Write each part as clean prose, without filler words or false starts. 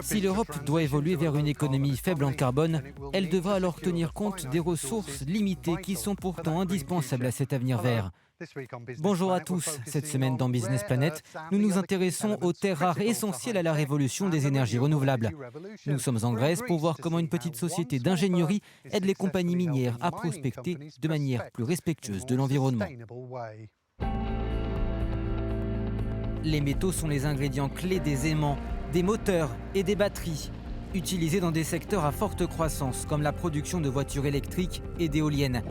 Si l'Europe doit évoluer vers une économie faible en carbone, elle devra alors tenir compte des ressources limitées qui sont pourtant indispensables à cet avenir vert. Bonjour à tous, cette semaine dans Business Planet, nous nous intéressons aux terres rares essentielles à la révolution des énergies renouvelables. Nous sommes en Grèce pour voir comment une petite société d'ingénierie aide les compagnies minières à prospecter de manière plus respectueuse de l'environnement. Les métaux sont les ingrédients clés des aimants, des moteurs et des batteries, utilisés dans des secteurs à forte croissance comme la production de voitures électriques et d'éoliennes.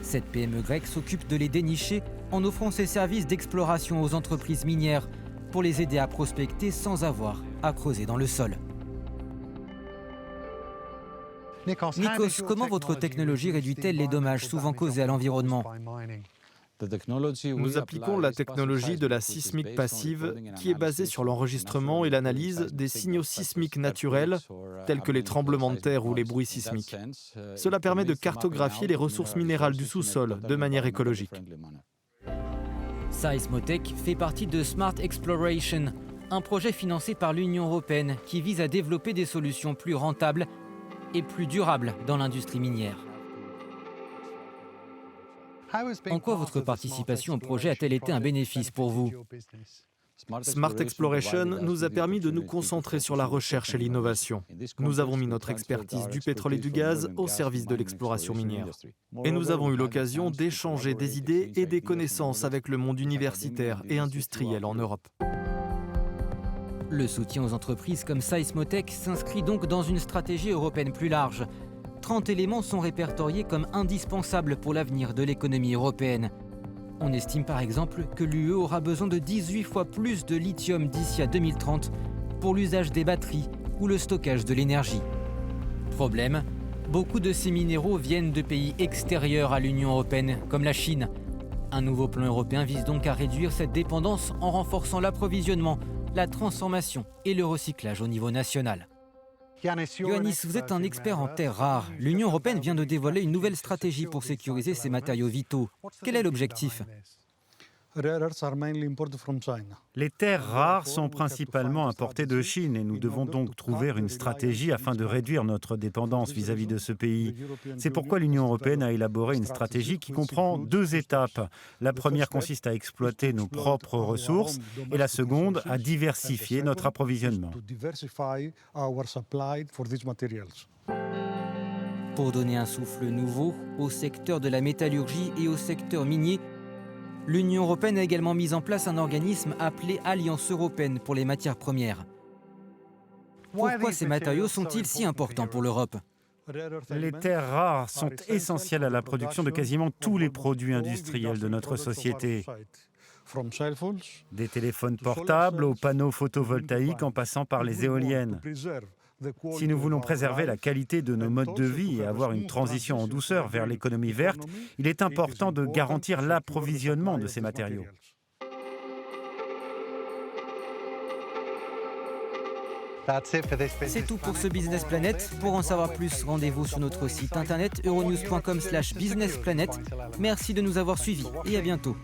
Cette PME grecque s'occupe de les dénicher en offrant ses services d'exploration aux entreprises minières pour les aider à prospecter sans avoir à creuser dans le sol. Nikos, comment votre technologie réduit-elle les dommages souvent causés à l'environnement ? Nous appliquons la technologie de la sismique passive qui est basée sur l'enregistrement et l'analyse des signaux sismiques naturels tels que les tremblements de terre ou les bruits sismiques. Cela permet de cartographier les ressources minérales du sous-sol de manière écologique. Seismotech fait partie de Smart Exploration, un projet financé par l'Union européenne qui vise à développer des solutions plus rentables et plus durables dans l'industrie minière. En quoi votre participation au projet a-t-elle été un bénéfice pour vous ? Smart Exploration nous a permis de nous concentrer sur la recherche et l'innovation. Nous avons mis notre expertise du pétrole et du gaz au service de l'exploration minière. Et nous avons eu l'occasion d'échanger des idées et des connaissances avec le monde universitaire et industriel en Europe. Le soutien aux entreprises comme Seismotech s'inscrit donc dans une stratégie européenne plus large. 30 éléments sont répertoriés comme indispensables pour l'avenir de l'économie européenne. On estime par exemple que l'UE aura besoin de 18 fois plus de lithium d'ici à 2030 pour l'usage des batteries ou le stockage de l'énergie. Problème, beaucoup de ces minéraux viennent de pays extérieurs à l'Union européenne, comme la Chine. Un nouveau plan européen vise donc à réduire cette dépendance en renforçant l'approvisionnement, la transformation et le recyclage au niveau national. Ioannis, vous êtes un expert en terres rares. L'Union européenne vient de dévoiler une nouvelle stratégie pour sécuriser ces matériaux vitaux. Quel est l'objectif ? Les terres rares sont principalement importées de Chine et nous devons donc trouver une stratégie afin de réduire notre dépendance vis-à-vis de ce pays. C'est pourquoi l'Union européenne a élaboré une stratégie qui comprend 2 étapes. La première consiste à exploiter nos propres ressources et la seconde à diversifier notre approvisionnement. Pour donner un souffle nouveau au secteur de la métallurgie et au secteur minier, l'Union européenne a également mis en place un organisme appelé Alliance européenne pour les matières premières. Pourquoi ces matériaux sont-ils si importants pour l'Europe ? Les terres rares sont essentielles à la production de quasiment tous les produits industriels de notre société. Des téléphones portables aux panneaux photovoltaïques en passant par les éoliennes. Si nous voulons préserver la qualité de nos modes de vie et avoir une transition en douceur vers l'économie verte, il est important de garantir l'approvisionnement de ces matériaux. C'est tout pour ce Business Planet. Pour en savoir plus, rendez-vous sur notre site internet euronews.com/businessplanet. Merci de nous avoir suivis et à bientôt.